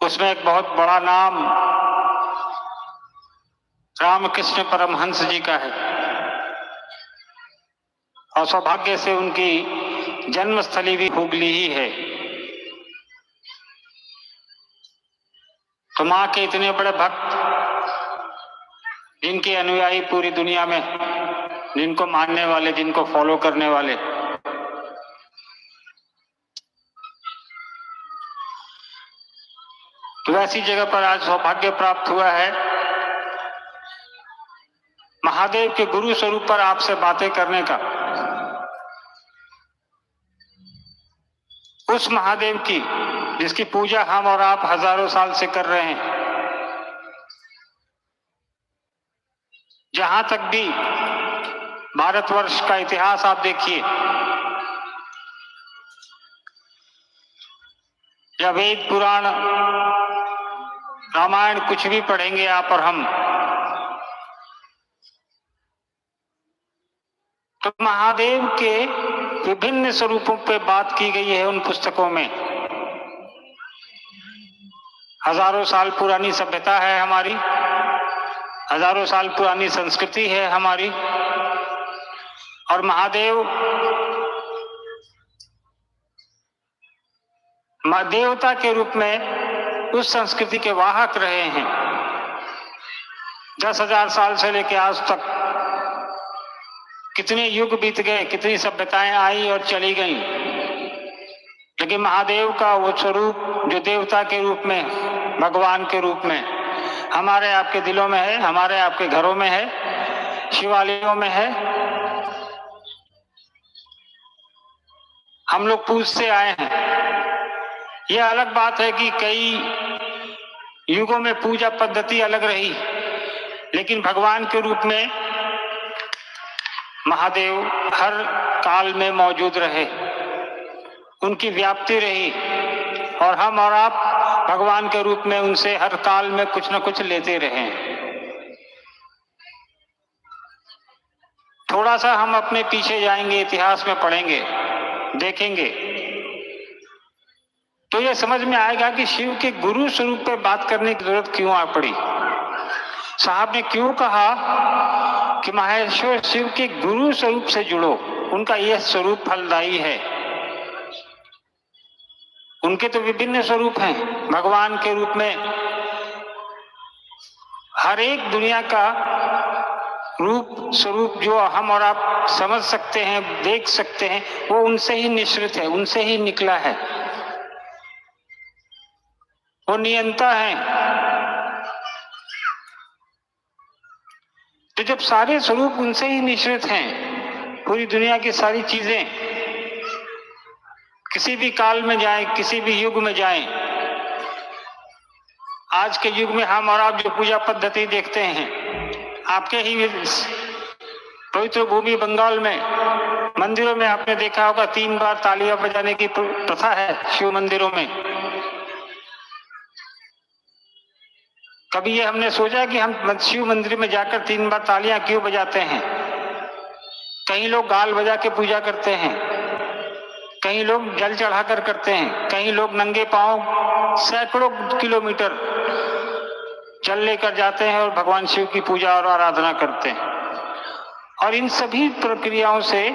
उसमें एक बहुत बड़ा नाम रामकृष्ण परमहंस जी का है और सौभाग्य से उनकी जन्मस्थली भी हुगली ही है। तो मां के इतने बड़े भक्त, जिनके अनुयायी पूरी दुनिया में, जिनको मानने वाले, जिनको फॉलो करने वाले, तो ऐसी जगह पर आज सौभाग्य प्राप्त हुआ है महादेव के गुरु स्वरूप पर आपसे बातें करने का। उस महादेव की जिसकी पूजा हम और आप हजारों साल से कर रहे हैं। जहां तक भी भारतवर्ष का इतिहास आप देखिए, या वेद पुराण रामायण कुछ भी पढ़ेंगे आप और हम, तो महादेव के विभिन्न स्वरूपों पे बात की गई है उन पुस्तकों में। हजारों साल पुरानी सभ्यता है हमारी, हजारों साल पुरानी संस्कृति है हमारी, और महादेव देवता के रूप में उस संस्कृति के वाहक रहे हैं। 10,000 साल से लेकर आज तक कितने युग बीत गए, कितनी सभ्यताएं आई और चली गईं, लेकिन महादेव का वो स्वरूप जो देवता के रूप में, भगवान के रूप में हमारे आपके दिलों में है, हमारे आपके घरों में है, शिवालयों में है। हम लोग पूजते आए हैं। यह अलग बात है कि कई युगों में पूजा पद्धति अलग रही, लेकिन भगवान के रूप में महादेव हर काल में मौजूद रहे, उनकी व्याप्ति रही, और हम और आप भगवान के रूप में उनसे हर काल में कुछ न कुछ लेते रहे। थोड़ा सा हम अपने पीछे जाएंगे, इतिहास में पढ़ेंगे, देखेंगे, तो यह समझ में आएगा कि शिव के गुरु स्वरूप पर बात करने की जरूरत क्यों आ पड़ी। साहब ने क्यों कहा कि माहेश्वर शिव के गुरु स्वरूप से जुड़ो, उनका यह स्वरूप फलदायी है। उनके तो विभिन्न स्वरूप हैं। भगवान के रूप में हर एक दुनिया का रूप स्वरूप जो हम और आप समझ सकते हैं, देख सकते हैं, वो उनसे ही निश्रित है, उनसे ही निकला है। वो नियंता है। तो जब सारे स्वरूप उनसे ही निश्रित हैं, पूरी दुनिया की सारी चीजें किसी भी काल में जाएं, किसी भी युग में जाएं, आज के युग में हम और आप जो पूजा पद्धति देखते हैं, आपके ही पवित्र भूमि बंगाल में मंदिरों में आपने देखा होगा 3 बार तालियां बजाने की प्रथा है शिव मंदिरों में। कभी ये हमने सोचा कि हम शिव मंदिर में जाकर 3 बार तालियां क्यों बजाते हैं? कई लोग गाल बजा के पूजा करते हैं, कई लोग जल चढ़ाकर करते हैं, कई लोग नंगे पांव सैकड़ों किलोमीटर जल लेकर जाते हैं और भगवान शिव की पूजा और आराधना करते हैं। और इन सभी प्रक्रियाओं से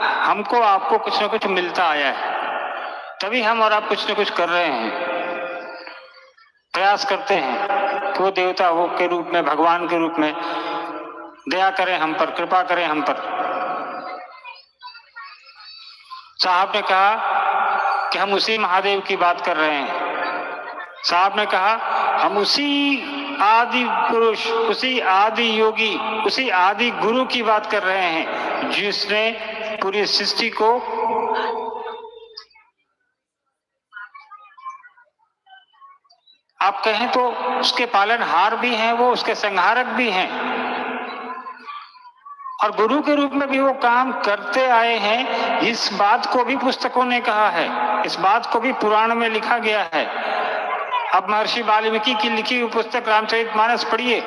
हमको आपको कुछ न कुछ मिलता आया है, तभी हम और आप कुछ न कुछ कर रहे हैं, प्रयास करते हैं कि वो देवता वो के रूप में, भगवान के रूप में दया करें हम पर, कृपा करें हम पर। साहब ने कहा कि हम उसी महादेव की बात कर रहे हैं। साहब ने कहा हम उसी आदि पुरुष, उसी आदि योगी, उसी आदि गुरु की बात कर रहे हैं जिसने पूरी सृष्टि को आप कहें तो उसके पालनहार भी हैं, वो उसके संहारक भी हैं, और गुरु के रूप में भी वो काम करते आए हैं। इस बात को भी पुस्तकों ने कहा है, इस बात को भी पुराण में लिखा गया है। अब महर्षि वाल्मीकि की लिखी हुई पुस्तक रामचरितमानस पढ़िए,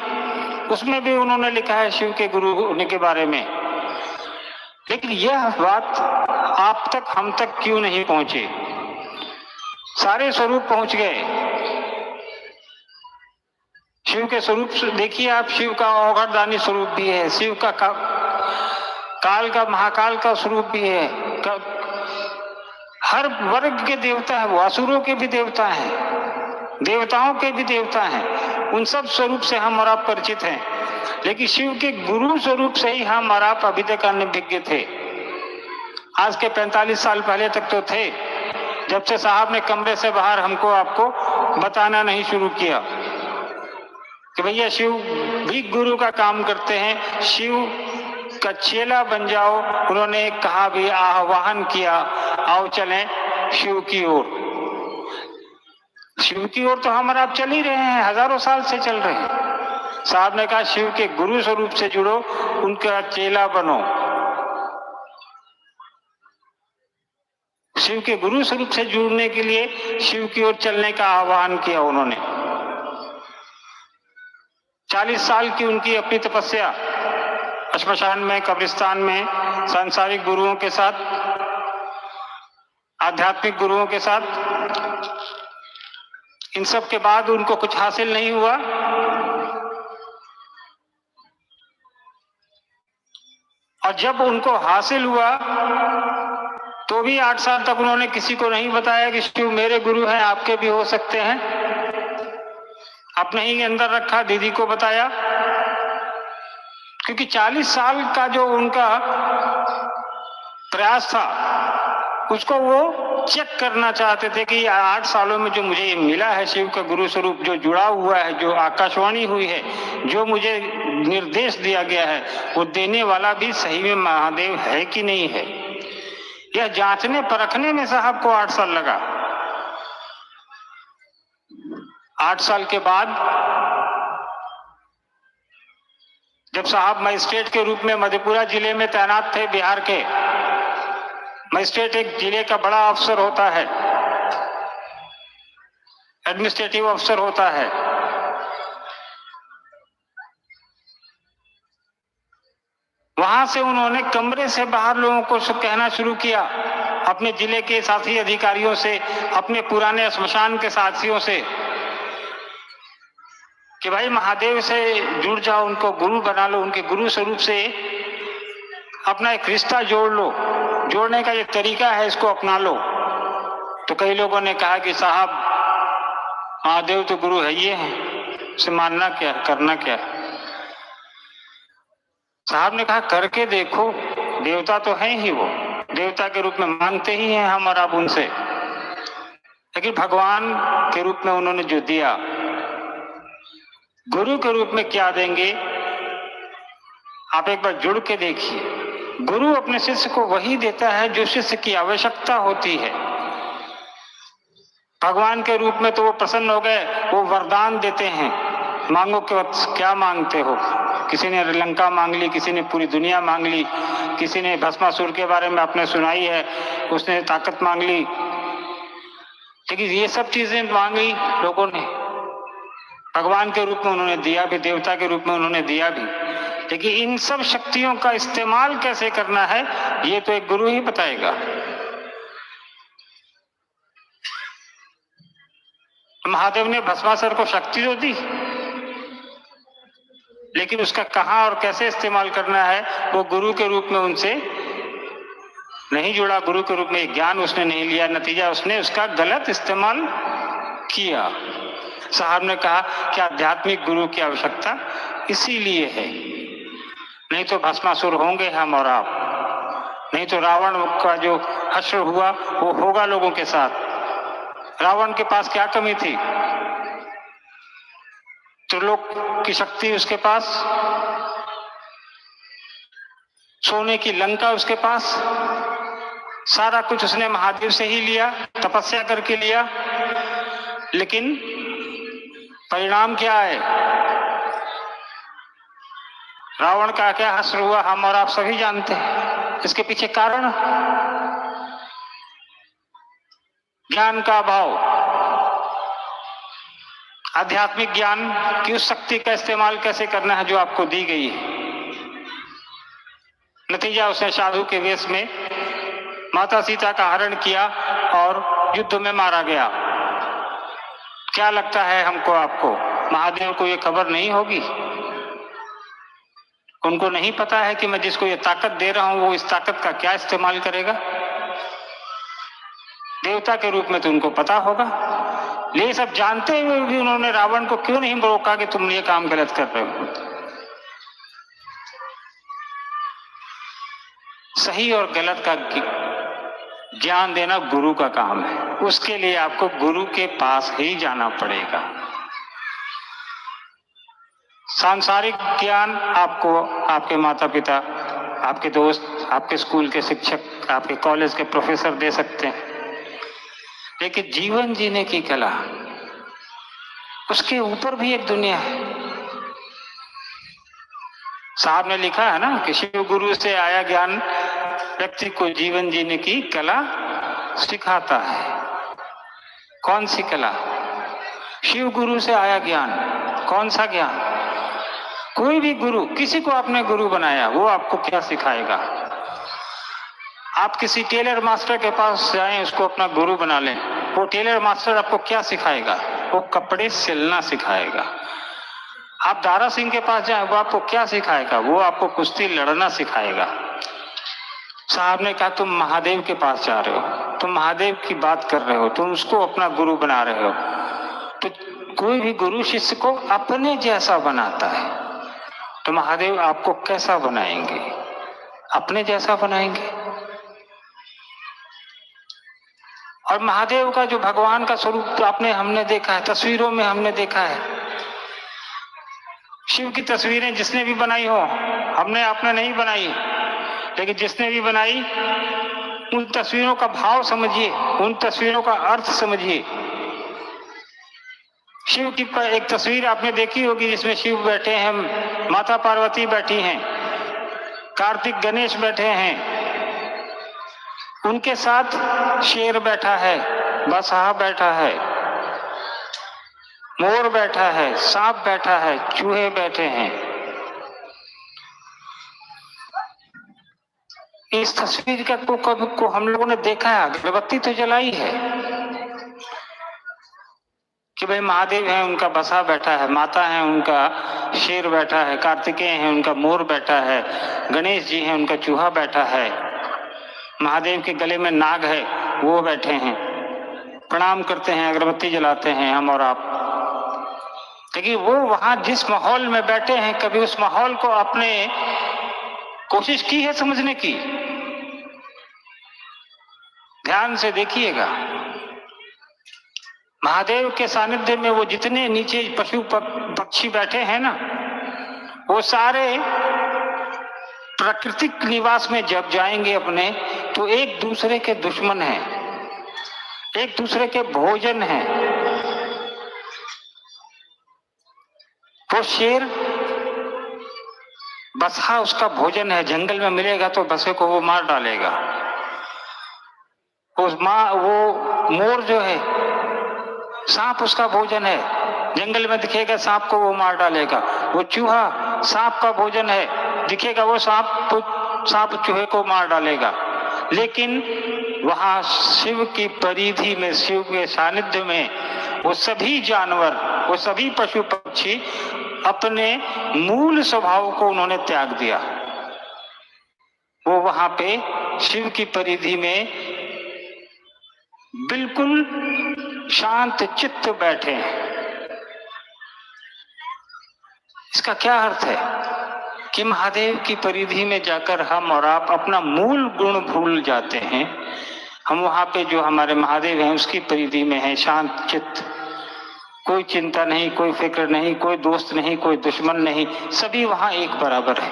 उसमें भी उन्होंने लिखा है शिव के गुरु होने के बारे में। लेकिन यह बात आप तक, हम तक क्यों नहीं पहुंची? सारे स्वरूप पहुंच गए, शिव के स्वरूप देखिए आप, शिव का औघड़दानी स्वरूप भी है, शिव का काल का महाकाल का स्वरूप भी है, हर वर्ग के देवता है वो, असुरों के भी देवता हैं, देवताओं के भी देवता हैं, उन सब स्वरूप से हम और आप परिचित हैं। लेकिन शिव के गुरु स्वरूप से ही हम और आप अभी तक अनभिज्ञ थे। आज के 45 साल पहले तक तो थे, जब से साहब ने कमरे से बाहर हमको आपको बताना नहीं शुरू किया कि भैया शिव भी गुरु का काम करते हैं, शिव का चेला बन जाओ। उन्होंने कहा भी, आह्वान किया, आओ चलें शिव की ओर। शिव की ओर तो हम और आप चल ही रहे हैं, हजारों साल से चल रहे हैं। साहब ने कहा शिव के गुरु स्वरूप से जुड़ो, उनका चेला बनो। शिव के गुरु स्वरूप से जुड़ने के लिए शिव की ओर चलने का आह्वान किया उन्होंने। 40 साल की उनकी अपनी तपस्या, श्मशान में, कब्रिस्तान में, सांसारिक गुरुओं के साथ, आध्यात्मिक गुरुओं के साथ, इन सब के बाद उनको कुछ हासिल नहीं हुआ। और जब उनको हासिल हुआ तो भी 8 साल तक उन्होंने किसी को नहीं बताया कि शिव मेरे गुरु हैं, आपके भी हो सकते हैं। अपने ही अंदर रखा, दीदी को बताया, क्योंकि 40 साल का जो उनका प्रयास था उसको वो चेक करना चाहते थे कि 8 सालों में जो मुझे ये मिला है शिव का गुरु स्वरूप, जो जुड़ा हुआ है, जो आकाशवाणी हुई है, जो मुझे निर्देश दिया गया है, वो देने वाला भी सही में महादेव है कि नहीं है। यह जांचने परखने में साहब को 8 साल लगा। 8 साल के बाद जब साहब मजिस्ट्रेट के रूप में मधेपुरा जिले में तैनात थे, बिहार के मजिस्ट्रेट एक जिले का बड़ा अफसर होता है, एडमिनिस्ट्रेटिव अफसर होता है। वहां से उन्होंने कमरे से बाहर लोगों को कहना शुरू किया, अपने जिले के साथी अधिकारियों से, अपने पुराने श्मशान के साथियों से, कि भाई महादेव से जुड़ जाओ, उनको गुरु बना लो, उनके गुरु स्वरूप से अपना एक रिश्ता जोड़ लो, जोड़ने का ये तरीका है, इसको अपना लो। तो कई लोगों ने कहा कि साहब महादेव तो गुरु है, ये है, उसे मानना क्या, करना क्या। साहब ने कहा करके देखो, देवता तो है ही, वो देवता के रूप में मानते ही हैं हम और आप उनसे, लेकिन भगवान के रूप में उन्होंने जो दिया, गुरु के रूप में क्या देंगे, आप एक बार जुड़ के देखिए। गुरु अपने शिष्य को वही देता है जो शिष्य की आवश्यकता होती है। भगवान के रूप में तो वो प्रसन्न हो गए, वो वरदान देते हैं, मांगो के वक्त क्या मांगते हो। किसी ने लंका मांग ली, किसी ने पूरी दुनिया मांग ली, किसी ने भस्मासुर के बारे में आपने सुनाई है, उसने ताकत मांग ली। लेकिन ये सब चीजें मांगी लोगों ने, भगवान के रूप में उन्होंने दिया भी, देवता के रूप में उन्होंने दिया भी, लेकिन इन सब शक्तियों का इस्तेमाल कैसे करना है ये तो एक गुरु ही बताएगा। महादेव ने भस्मासुर को शक्ति तो दी, लेकिन उसका कहां और कैसे इस्तेमाल करना है वो गुरु के रूप में उनसे नहीं जुड़ा, गुरु के रूप में ज्ञान उसने नहीं लिया, नतीजा उसने उसका गलत इस्तेमाल किया। साहब ने कहा कि आध्यात्मिक गुरु की आवश्यकता इसीलिए है, नहीं तो भस्मासुर होंगे हम और आप, नहीं तो रावण का जो हश्र हुआ वो होगा लोगों के साथ। रावण के पास क्या कमी थी? त्रिलोक की शक्ति उसके पास, सोने की लंका उसके पास, सारा कुछ उसने महादेव से ही लिया, तपस्या करके लिया, लेकिन परिणाम क्या है? रावण का क्या हश्र हुआ हम और आप सभी जानते हैं। इसके पीछे कारण ज्ञान का अभाव, आध्यात्मिक ज्ञान की उस शक्ति का इस्तेमाल कैसे करना है जो आपको दी गई है। नतीजा उसने साधु के वेश में माता सीता का हरण किया और युद्ध में मारा गया। क्या लगता है हमको आपको? महादेव को ये खबर नहीं होगी? उनको नहीं पता है कि मैं जिसको ये ताकत दे रहा हूं वो इस ताकत का क्या इस्तेमाल करेगा? देवता के रूप में तो उनको पता होगा। ये सब जानते हुए भी उन्होंने रावण को क्यों नहीं रोका कि तुम ये काम गलत कर रहे हो? सही और गलत का ज्ञान देना गुरु का काम है। उसके लिए आपको गुरु के पास ही जाना पड़ेगा। सांसारिक ज्ञान आपको आपके माता पिता, आपके दोस्त, आपके स्कूल के शिक्षक, आपके कॉलेज के प्रोफेसर दे सकते हैं, लेकिन जीवन जीने की कला, उसके ऊपर भी एक दुनिया है। साहब ने लिखा है ना कि शिव गुरु से आया ज्ञान व्यक्ति को जीवन जीने की कला सिखाता है। कौन सी कला? शिव गुरु से आया ज्ञान। कौन सा ज्ञान? कोई भी गुरु, किसी को आपने गुरु बनाया, वो आपको क्या सिखाएगा? आप किसी टेलर मास्टर के पास जाएं, उसको अपना गुरु बना लें, वो टेलर मास्टर आपको क्या सिखाएगा? वो कपड़े सिलना सिखाएगा। आप दारा सिंह के पास जाएं, वो आपको क्या सिखाएगा? वो आपको कुश्ती लड़ना सिखाएगा। साहब ने कहा तुम महादेव के पास जा रहे हो, तुम महादेव की बात कर रहे हो, तुम उसको अपना गुरु बना रहे हो। तो कोई भी गुरु शिष्य को अपने जैसा बनाता है, तो महादेव आपको कैसा बनाएंगे? अपने जैसा बनाएंगे। और महादेव का जो भगवान का स्वरूप हमने देखा है, तस्वीरों में हमने देखा है। शिव की तस्वीरें जिसने भी बनाई हो, हमने आपने नहीं बनाई, लेकिन जिसने भी बनाई, उन तस्वीरों का भाव समझिए, उन तस्वीरों का अर्थ समझिए। शिव की एक तस्वीर आपने देखी होगी जिसमें शिव बैठे हैं, माता पार्वती बैठी हैं, कार्तिक गणेश बैठे हैं, उनके साथ शेर बैठा है, बसहा बैठा है, मोर बैठा है, सांप बैठा है, चूहे बैठे हैं। इस तस्वीर का को हम लोगों ने देखा है, अगरबत्ती तो जलाई है कि भाई महादेव है, उनका बसा बैठा है, माता है, उनका शेर बैठा है, कार्तिकेय है, उनका मोर बैठा है, गणेश जी हैं, उनका चूहा बैठा है, महादेव के गले में नाग है, वो बैठे हैं, प्रणाम करते हैं, अगरबत्ती जलाते हैं हम और आप। लेकिन वो वहां जिस माहौल में बैठे हैं, कभी उस माहौल को आपने कोशिश की है समझने की? ध्यान से देखिएगा। महादेव के सानिध्य में वो जितने नीचे पशु पक्षी बैठे हैं ना, वो सारे प्राकृतिक निवास में जब जाएंगे अपने, तो एक दूसरे के दुश्मन हैं, एक दूसरे के भोजन हैं। वो शेर बसहा उसका भोजन है, जंगल में मिलेगा तो बसे को वो मार डालेगा। वो मोर जो है, सांप उसका भोजन है, जंगल में दिखेगा सांप को वो मार डालेगा। वो चूहा सांप का भोजन है, दिखेगा वो सांप चूहे को मार डालेगा। लेकिन वहां शिव की परिधि में, शिव के सानिध्य में, वो सभी जानवर, वो सभी पशु पक्षी अपने मूल स्वभाव को उन्होंने त्याग दिया। वो वहां पे शिव की परिधि में बिल्कुल शांत चित्त बैठे हैं। इसका क्या अर्थ है कि महादेव की परिधि में जाकर हम और आप अपना मूल गुण भूल जाते हैं। हम वहां पे जो हमारे महादेव हैं उसकी परिधि में है, शांत चित्त, कोई चिंता नहीं, कोई फिक्र नहीं, कोई दोस्त नहीं, कोई दुश्मन नहीं, सभी वहां एक बराबर है,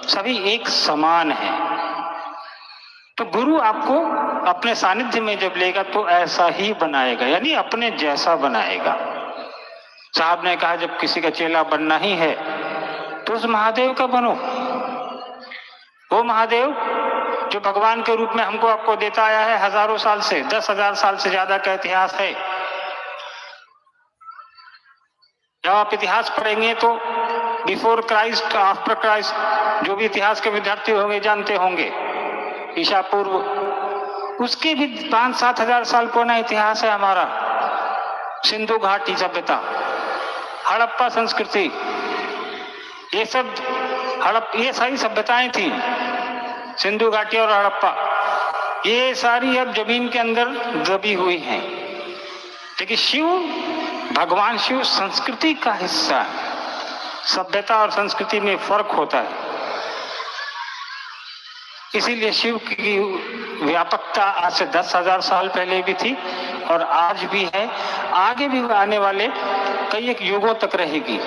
सभी एक समान है। तो गुरु आपको अपने सानिध्य में जब लेगा तो ऐसा ही बनाएगा, यानी अपने जैसा बनाएगा। साहब ने कहा जब किसी का चेला बनना ही है तो उस महादेव का बनो। वो महादेव जो भगवान के रूप में हमको आपको देता आया है हजारों साल से, 10,000 साल से ज्यादा का इतिहास है। जब आप इतिहास पढ़ेंगे तो बिफोर क्राइस्ट, आफ्टर क्राइस्ट, जो भी इतिहास के विद्यार्थी होंगे जानते होंगे, ईसा पूर्व, उसके भी 5-7 हजार साल पुराना इतिहास है हमारा। सिंधु घाटी सभ्यता हड़प्पा संस्कृति, ये सब ये सारी सभ्यताएं थी, सिंधु घाटी और हड़प्पा, ये सारी अब जमीन के अंदर दबी हुई हैं। लेकिन शिव, भगवान शिव संस्कृति का हिस्सा है। सभ्यता और संस्कृति में फर्क होता है, इसीलिए शिव की व्यापकता आज से 10,000 साल पहले भी थी और आज भी है, आगे भी आने वाले कई एक युगों तक रहेगी।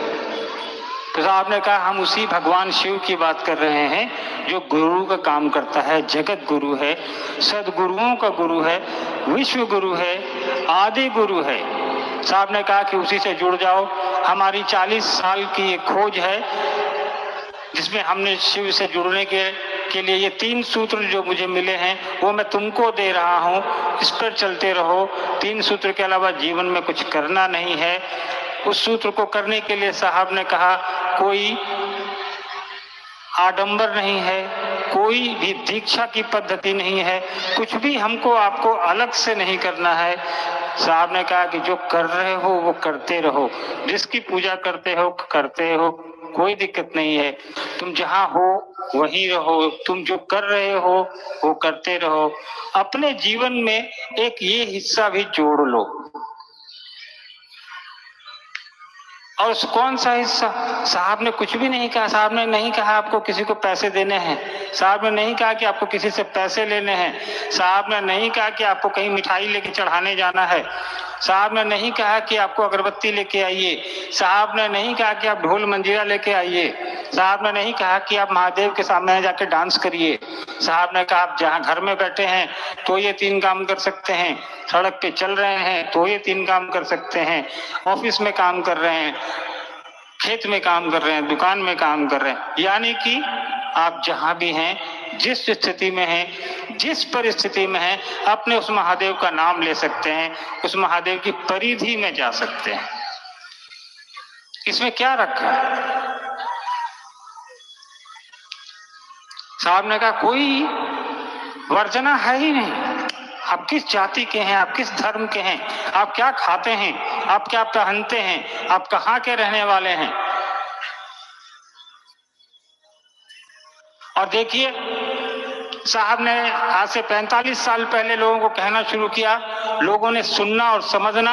तो साहब ने कहा हम उसी भगवान शिव की बात कर रहे हैं जो गुरु का काम करता है, जगत गुरु है, सदगुरुओं का गुरु है, विश्व गुरु है, आदि गुरु है। साहब ने कहा कि उसी से जुड़ जाओ। हमारी 40 साल की ये खोज है जिसमें हमने शिव से जुड़ने के लिए ये 3 सूत्र जो मुझे मिले हैं वो मैं तुमको दे रहा हूँ, इस पर चलते रहो। 3 सूत्र के अलावा जीवन में कुछ करना नहीं है। उस सूत्र को करने के लिए साहब ने कहा कोई आडंबर नहीं है, कोई भी दीक्षा की पद्धति नहीं है, कुछ भी हमको आपको अलग से नहीं करना है। साहब ने कहा कि जो कर रहे हो वो करते रहो, जिसकी पूजा करते हो, कोई दिक्कत नहीं है। तुम जहां हो वहीं रहो, तुम जो कर रहे हो वो करते रहो। अपने जीवन में एक ये हिस्सा भी जोड़ लो। और कौन सा हिस्सा? साहब ने कुछ भी नहीं कहा। साहब ने नहीं कहा आपको किसी को पैसे देने हैं, साहब ने नहीं कहा कि आपको किसी से पैसे लेने हैं, साहब ने नहीं कहा कि आपको कहीं मिठाई लेके चढ़ाने जाना है, साहब ने नहीं कहा कि आपको अगरबत्ती लेके आइए, साहब ने नहीं कहा कि आप ढोल मंजीरा लेके आइए, साहब ने नहीं कहा कि आप महादेव के सामने जाके डांस करिए। साहब ने कहा आप जहाँ घर में बैठे हैं तो ये 3 काम कर सकते हैं, सड़क पे चल रहे हैं तो ये 3 काम कर सकते हैं, ऑफिस में काम कर रहे हैं, खेत में काम कर रहे हैं, दुकान में काम कर रहे हैं। यानी कि आप जहां भी हैं, जिस स्थिति में हैं, जिस परिस्थिति में हैं, अपने उस महादेव का नाम ले सकते हैं, उस महादेव की परिधि में जा सकते हैं। इसमें क्या रखा है? साहब ने कहा कोई वर्जना है ही नहीं। आप किस जाति के हैं, आप किस धर्म के हैं, आप क्या खाते हैं, आप क्या पहनते हैं, आप कहाँ के रहने वाले हैं। और देखिए साहब ने आज से 45 साल पहले लोगों को कहना शुरू किया, लोगों ने सुनना और समझना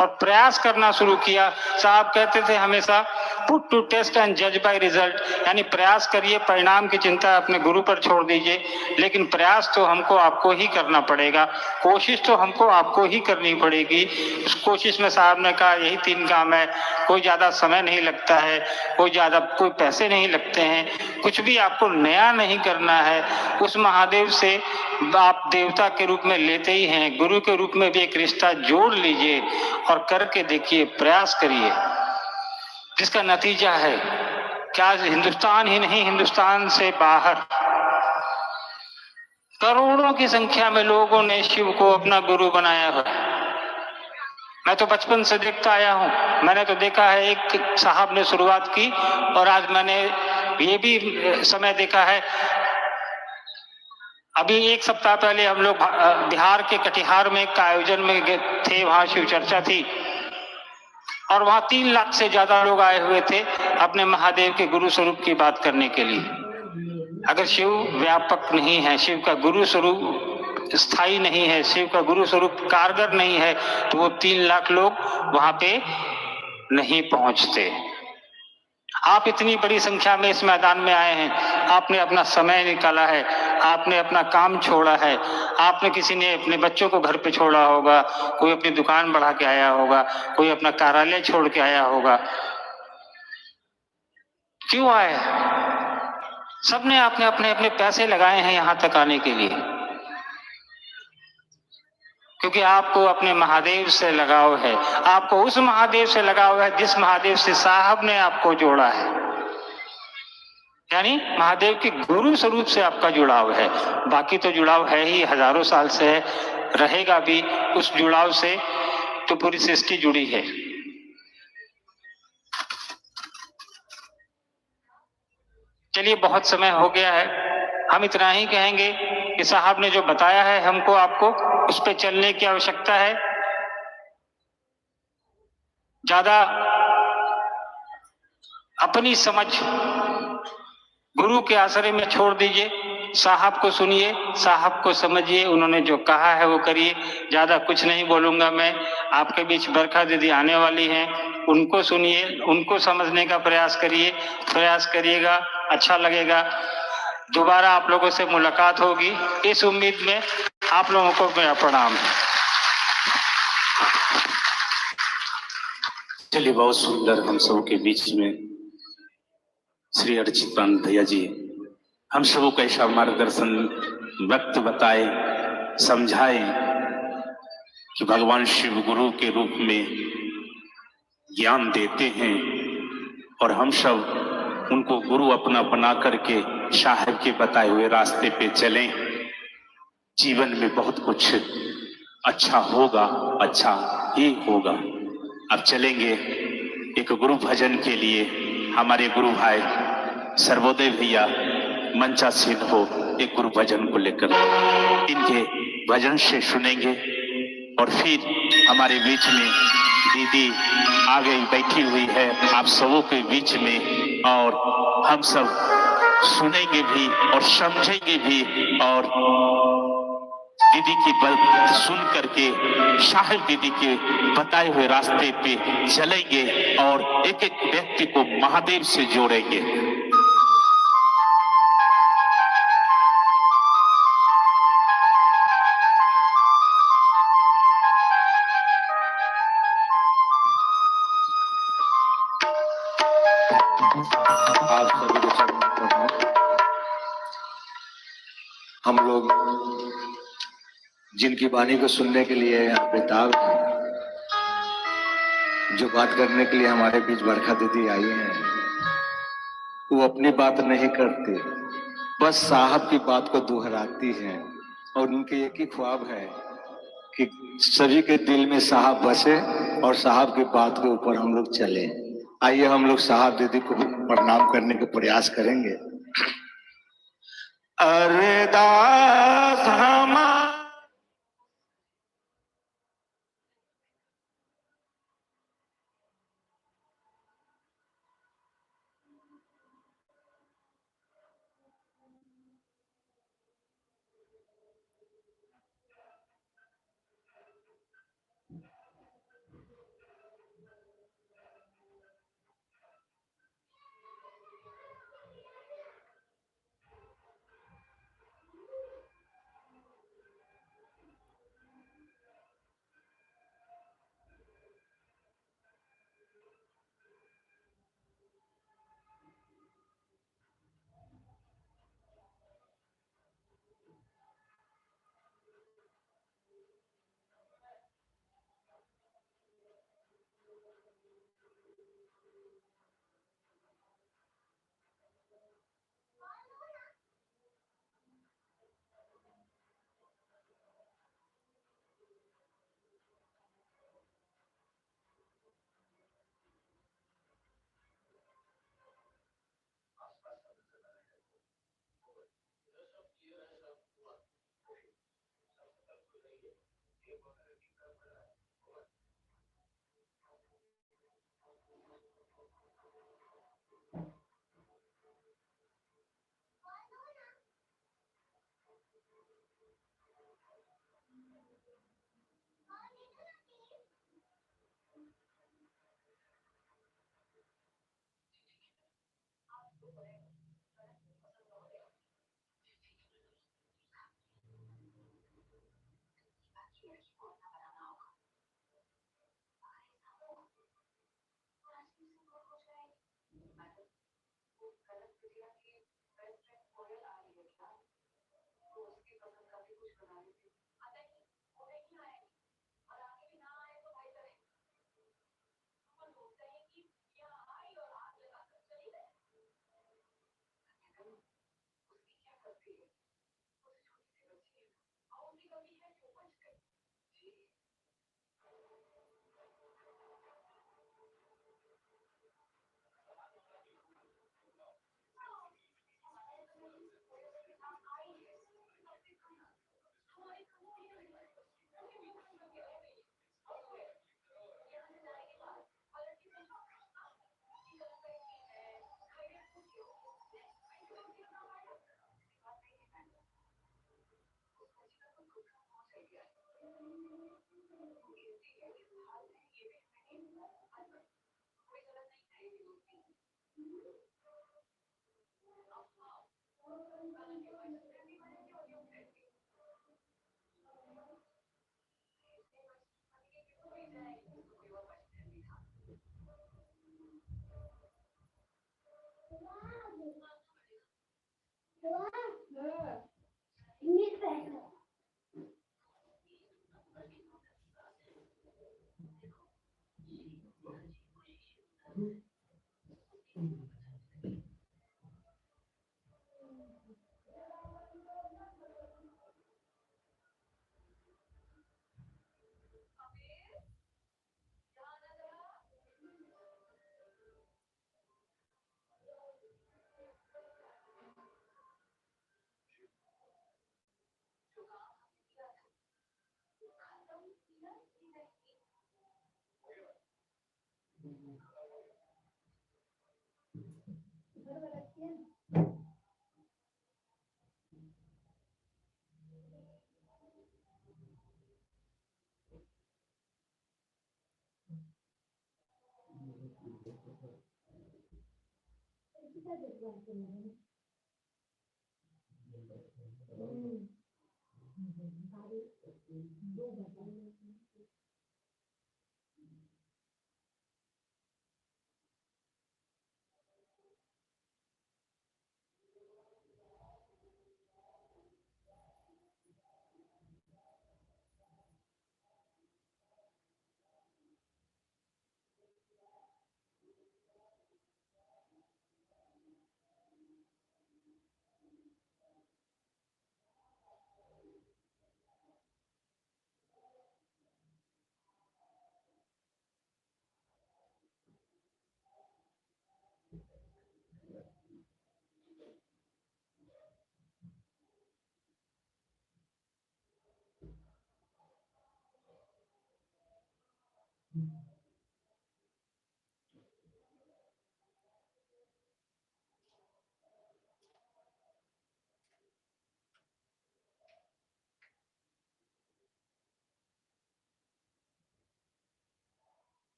और प्रयास करना शुरू किया। साहब कहते थे हमेशा पुट टू टेस्ट एंड जज बाय रिजल्ट, यानी प्रयास करिए, परिणाम की चिंता अपने गुरु पर छोड़ दीजिए, लेकिन प्रयास तो हमको आपको ही करना पड़ेगा, कोशिश तो हमको आपको ही करनी पड़ेगी। उस कोशिश में साहब ने कहा यही 3 काम है, कोई ज्यादा समय नहीं लगता है, कोई पैसे नहीं लगते हैं, कुछ भी आपको नया नहीं करना है। उस महादेव से आप देवता के रूप में लेते ही हैं, गुरु के रूप में भी एक रिश्ता जोड़ लीजिए और करके देखिए, प्रयास करिए, जिसका नतीजा है क्या हिंदुस्तान ही नहीं, हिंदुस्तान से बाहर करोड़ों की संख्या में लोगों ने शिव को अपना गुरु बनाया है। मैं तो बचपन से देखता आया हूं, मैंने तो देखा है एक साहब ने शुरुआत की और आज मैंने ये भी समय देखा है। अभी 1 सप्ताह पहले हम लोग बिहार के कटिहार में एक आयोजन में थे, वहां शिव चर्चा थी और वहां 3 लाख से ज्यादा लोग आए हुए थे अपने महादेव के गुरु स्वरूप की बात करने के लिए। अगर शिव व्यापक नहीं है, शिव का गुरु स्वरूप स्थायी नहीं है, शिव का गुरु स्वरूप कारगर नहीं है, तो वो 3 लाख लोग वहां पे नहीं पहुंचते। आप इतनी बड़ी संख्या में इस मैदान में आए हैं, आपने अपना समय निकाला है, आपने अपना काम छोड़ा है, आपने किसी ने अपने बच्चों को घर पे छोड़ा होगा, कोई अपनी दुकान बढ़ा के आया होगा, कोई अपना कार्यालय छोड़ के आया होगा। क्यों आए? सबने आपने अपने अपने पैसे लगाए हैं यहां तक आने के लिए, क्योंकि आपको अपने महादेव से लगाव है, आपको उस महादेव से लगाव है जिस महादेव से साहब ने आपको जोड़ा है, यानी महादेव के गुरु स्वरूप से आपका जुड़ाव है। बाकी तो जुड़ाव है ही, हजारों साल से है, रहेगा भी। उस जुड़ाव से तो पूरी सृष्टि जुड़ी है। चलिए बहुत समय हो गया है, हम इतना ही कहेंगे कि साहब ने जो बताया है हमको आपको उस पर चलने की आवश्यकता है। ज्यादा अपनी समझ गुरु के आश्रय में छोड़ दीजिए। साहब को सुनिए, साहब को समझिए, उन्होंने जो कहा है वो करिए। ज्यादा कुछ नहीं बोलूंगा मैं। आपके बीच बरखा दीदी आने वाली हैं, उनको सुनिए, उनको समझने का प्रयास करिए, प्रयास करिएगा, अच्छा लगेगा। दोबारा आप लोगों से मुलाकात होगी, इस उम्मीद में आप लोगों को मेरा प्रणाम। चलिए, बहुत सुंदर हम सब के बीच में श्री अर्चितानंद भैया जी हम सबों को ऐसा मार्गदर्शन वक्त बताए, समझाए कि भगवान शिव गुरु के रूप में ज्ञान देते हैं और हम सब उनको गुरु अपना बना करके साहब के बताए हुए रास्ते पे चलें। जीवन में बहुत कुछ अच्छा होगा, अच्छा ही होगा। अब चलेंगे एक गुरु भजन के लिए। हमारे गुरु भाई सर्वोदय भैया मंचासीन हो एक गुरु भजन को लेकर, इनके भजन से सुनेंगे और फिर हमारे बीच में दीदी आगे बैठी हुई है आप सबों के बीच में, और हम सब सुनेंगे भी और समझेंगे भी और दीदी की बात सुन करके साहिब दीदी के बताए हुए रास्ते पे चलेंगे और एक एक व्यक्ति को महादेव से जोड़ेंगे। आप सभी को हम लोग जिनकी वाणी को सुनने के लिए यहाँ बेताब हैं, जो बात करने के लिए हमारे बीच बरखा दीदी आई हैं, वो अपनी बात नहीं करती, बस साहब की बात को दोहराती हैं। और उनके एक ही ख्वाब है कि सभी के दिल में साहब बसे और साहब की बात के ऊपर हम लोग चले। आइए हम लोग साहब दीदी को प्रणाम करने का प्रयास करेंगे। अरदास हमारा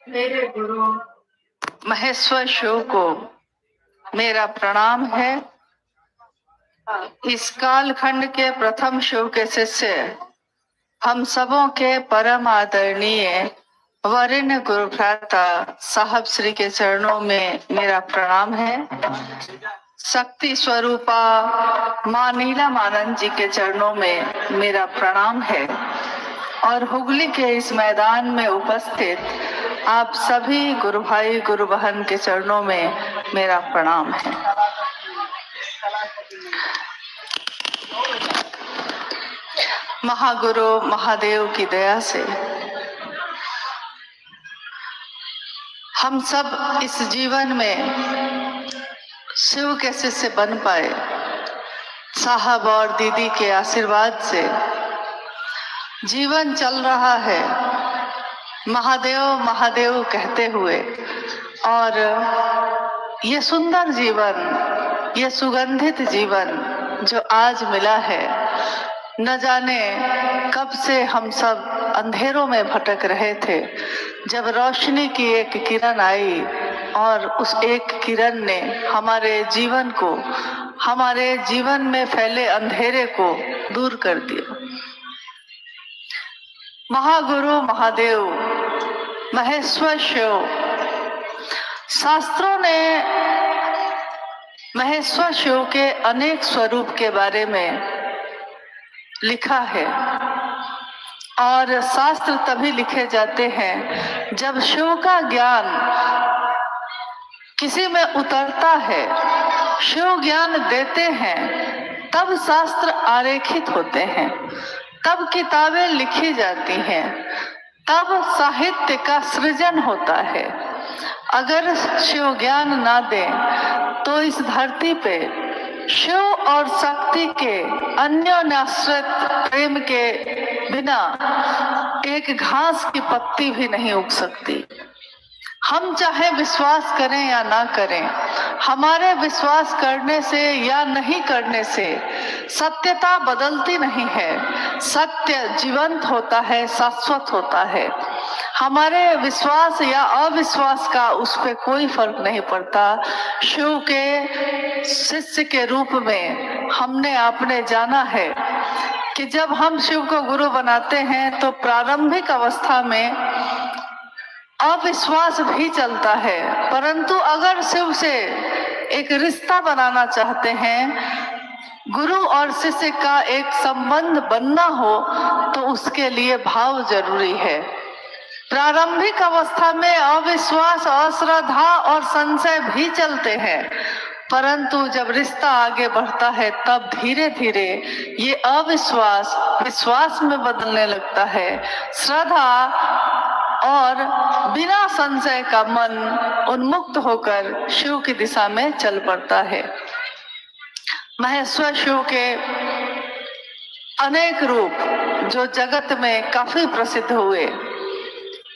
मेरे गुरु महेश्वर शिव को मेरा प्रणाम है। इस कालखंड के प्रथम शिव के शिष्य हम सबों के परम आदरणीय वरिष्ठ गुरु भ्राता साहब श्री के चरणों में मेरा प्रणाम है। शक्ति स्वरूपा माँ नीलमानंद जी के चरणों में मेरा प्रणाम है और हुगली के इस मैदान में उपस्थित आप सभी गुरु भाई गुरु बहन के चरणों में मेरा प्रणाम है। महागुरु महादेव की दया से हम सब इस जीवन में शिव के शिष्य बन पाए। साहब और दीदी के आशीर्वाद से जीवन चल रहा है महादेव महादेव कहते हुए, और ये सुंदर जीवन, ये सुगंधित जीवन जो आज मिला है, न जाने कब से हम सब अंधेरों में भटक रहे थे। जब रोशनी की एक किरण आई और उस एक किरण ने हमारे जीवन को, हमारे जीवन में फैले अंधेरे को दूर कर दिया। महागुरु महादेव महेश्वर शिव, शास्त्रों ने महेश्वर शिव के अनेक स्वरूप के बारे में लिखा है, और शास्त्र तभी लिखे जाते हैं जब शिव का ज्ञान किसी में उतरता है, शिव ज्ञान देते हैं, तब शास्त्र आरेखित होते हैं, तब किताबें लिखी जाती हैं, तब साहित्य का सृजन होता है। अगर शिव ज्ञान ना दे तो इस धरती पे शिव और शक्ति के अन्योन्याश्रित प्रेम के बिना एक घास की पत्ती भी नहीं उग सकती। हम चाहे विश्वास करें या ना करें, हमारे विश्वास करने से या नहीं करने से सत्यता बदलती नहीं है। सत्य जीवंत होता है, शाश्वत होता है। हमारे विश्वास या अविश्वास का उस पर कोई फर्क नहीं पड़ता। शिव के शिष्य के रूप में हमने आपने जाना है कि जब हम शिव को गुरु बनाते हैं तो प्रारंभिक अवस्था में अविश्वास भी चलता है, परंतु अगर शिव से एक रिश्ता बनाना चाहते हैं, गुरु और शिष्य का एक संबंध बनना हो, तो उसके लिए भाव जरूरी है। प्रारंभिक अवस्था में अविश्वास, अश्रद्धा और संशय भी चलते हैं, परंतु जब रिश्ता आगे बढ़ता है तब धीरे धीरे ये अविश्वास विश्वास में बदलने लगता है। श्रद्धा और बिना संशय का मन उन्मुक्त होकर शिव की दिशा में चल पड़ता है। महेश्वर शिव के अनेक रूप जो जगत में काफी प्रसिद्ध हुए,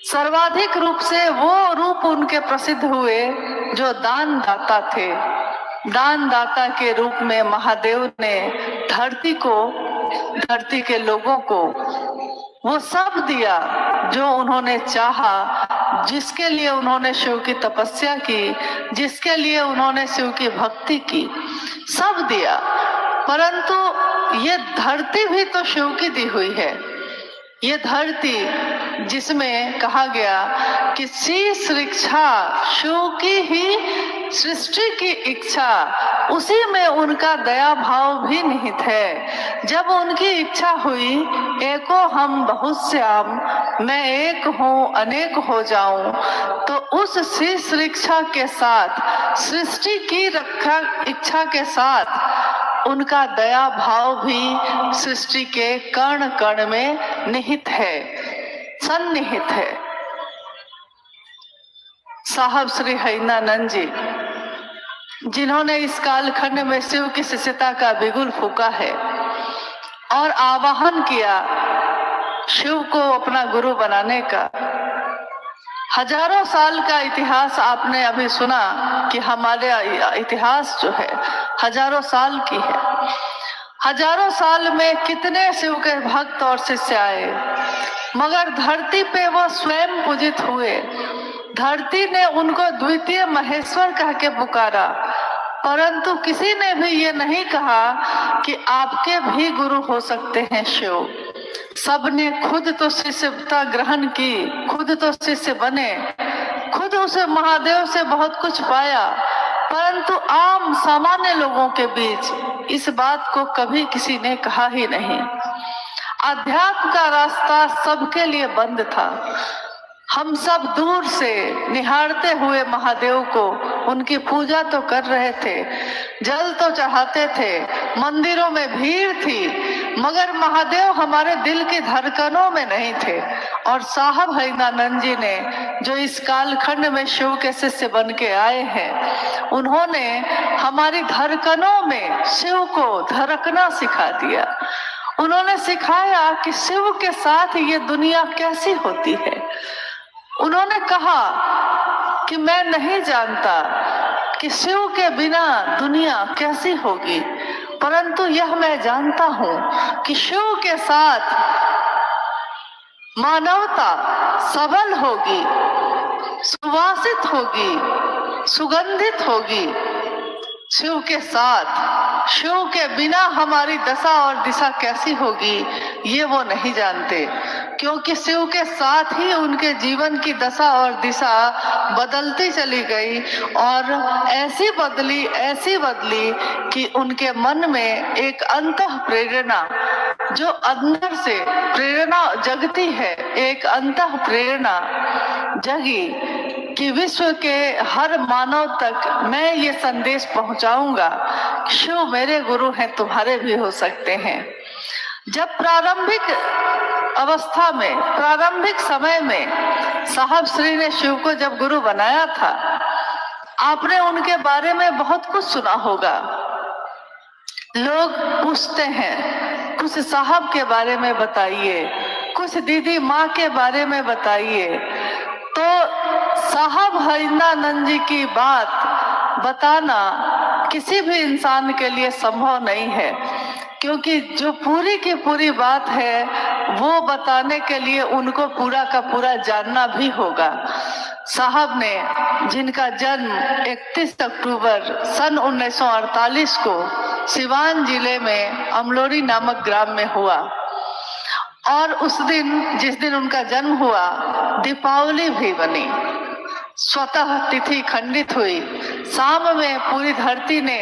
सर्वाधिक रूप से वो रूप उनके प्रसिद्ध हुए जो दान दाता थे। दान दाता के रूप में महादेव ने धरती को, धरती के लोगों को वो सब दिया जो उन्होंने चाहा, जिसके लिए उन्होंने शिव की तपस्या की, जिसके लिए उन्होंने शिव की भक्ति की, सब दिया। परंतु ये धरती भी तो शिव की दी हुई है। ये धरती जिसमें कहा गया कि शीश इच्छा शिव की ही सृष्टि की इच्छा, उसी में उनका दया भाव भी निहित है। जब उनकी इच्छा हुई एको हम बहुत श्याम, मैं एक हूँ अनेक हो जाऊं, तो उस शीश इच्छा के साथ, सृष्टि की रक्षा इच्छा के साथ उनका दया भाव भी सृष्टि के कण कण में निहित है, सन्निहित है। साहब श्री हरिनानंद जी, जिन्होंने इस कालखंड में शिव की शिष्यता का बिगुल फूका है और आवाहन किया शिव को अपना गुरु बनाने का। हजारों साल का इतिहास आपने अभी सुना कि हमारे इतिहास जो है हजारों साल की है। हजारों साल में कितने शिव के भक्त और शिष्य आए, मगर धरती पे वो स्वयं पूजित हुए। धरती ने उनको द्वितीय महेश्वर कह के पुकारा, परंतु किसी ने भी ये नहीं कहा कि आपके भी गुरु हो सकते हैं शिव। सबने खुद तो शिष्यता ग्रहण की, खुद तो शिष्य बने, खुद उसे महादेव से बहुत कुछ पाया, परंतु आम सामान्य लोगों के बीच इस बात को कभी किसी ने कहा ही नहीं। अध्यात्म का रास्ता सबके लिए बंद था। हम सब दूर से निहारते हुए महादेव को उनकी पूजा तो कर रहे थे, जल तो चढ़ाते थे, मंदिरों में भीड़ थी, मगर महादेव हमारे दिल की धड़कनों में नहीं थे। और साहब हरिनानंद जी ने जो इस कालखंड में शिव के शिष्य बन के आए हैं, उन्होंने हमारी धड़कनों में शिव को धड़कना सिखा दिया। उन्होंने सिखाया कि शिव के साथ ये दुनिया कैसी होती है। उन्होंने कहा कि मैं नहीं जानता कि शिव के बिना दुनिया कैसी होगी, परंतु यह मैं जानता हूं कि शिव के साथ मानवता सबल होगी, सुवासित होगी, सुगंधित होगी। शिव के साथ, शिव के बिना हमारी दशा और दिशा कैसी होगी ये वो नहीं जानते, क्योंकि शिव के साथ ही उनके जीवन की दशा और दिशा बदलती चली गई और ऐसी बदली कि उनके मन में एक अंतः प्रेरणा, जो अंदर से प्रेरणा जगती है, एक अंतः प्रेरणा जगी कि विश्व के हर मानव तक मैं ये संदेश पहुंचाऊंगा, शिव मेरे गुरु हैं, तुम्हारे भी हो सकते हैं। जब प्रारंभिक अवस्था में, प्रारंभिक समय में साहब श्री ने शिव को जब गुरु बनाया था, आपने उनके बारे में बहुत कुछ सुना होगा। लोग पूछते हैं कुछ साहब के बारे में बताइए, कुछ दीदी माँ के बारे में बताइए। तो साहब हरिनानंद जी की बात बताना किसी भी इंसान के लिए संभव नहीं है, क्योंकि जो पूरी की पूरी बात है वो बताने के लिए उनको पूरा का पूरा जानना भी होगा। साहब ने, जिनका जन्म 31 अक्टूबर सन 1948 को सिवान जिले में अमलोरी नामक ग्राम में हुआ, और उस दिन, जिस दिन उनका जन्म हुआ, दीपावली भी बनी। स्वतः तिथि खंडित हुई। शाम में पूरी धरती ने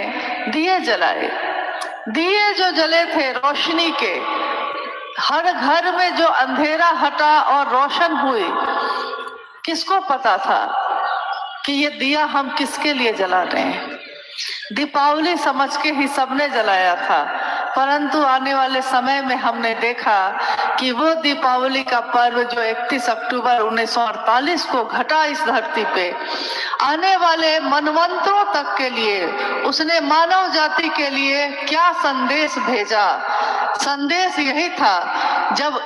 दिए जलाए। दिए जो जले थे रोशनी के, हर घर में जो अंधेरा हटा और रोशन हुई, किसको पता था कि ये दिया हम किसके लिए जला रहे हैं? दीपावली समझ के ही सबने जलाया था, परंतु आने वाले समय में हमने देखा कि वो दीपावली का पर्व जो 31 अक्टूबर 1948 को घटा इस धरती पे, आने वाले मनवंतरों तक के लिए उसने मानव जाति के लिए क्या संदेश भेजा। संदेश यही था, जब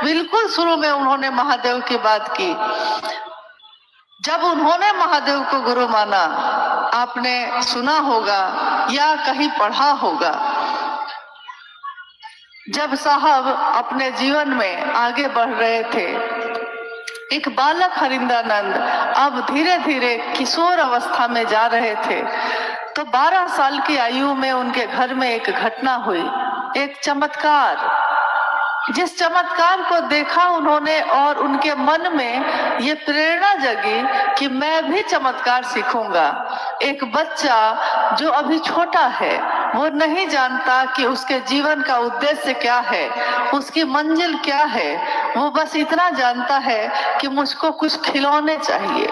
बिल्कुल शुरू में उन्होंने महादेव की बात की, जब उन्होंने महादेव को गुरु माना, आपने सुना होगा या कहीं पढ़ा होगा, जब साहब अपने जीवन में आगे बढ़ रहे थे, एक बालक हरिंद्रानंद अब धीरे धीरे किशोर अवस्था में जा रहे थे, तो 12 साल की आयु में उनके घर में एक घटना हुई, एक चमत्कार। जिस चमत्कार को देखा उन्होंने और उनके मन में ये प्रेरणा जगी कि मैं भी चमत्कार सीखूंगा। एक बच्चा जो अभी छोटा है, वो नहीं जानता कि उसके जीवन का उद्देश्य क्या है, उसकी मंजिल क्या है। वो बस इतना जानता है कि मुझको कुछ खिलौने चाहिए।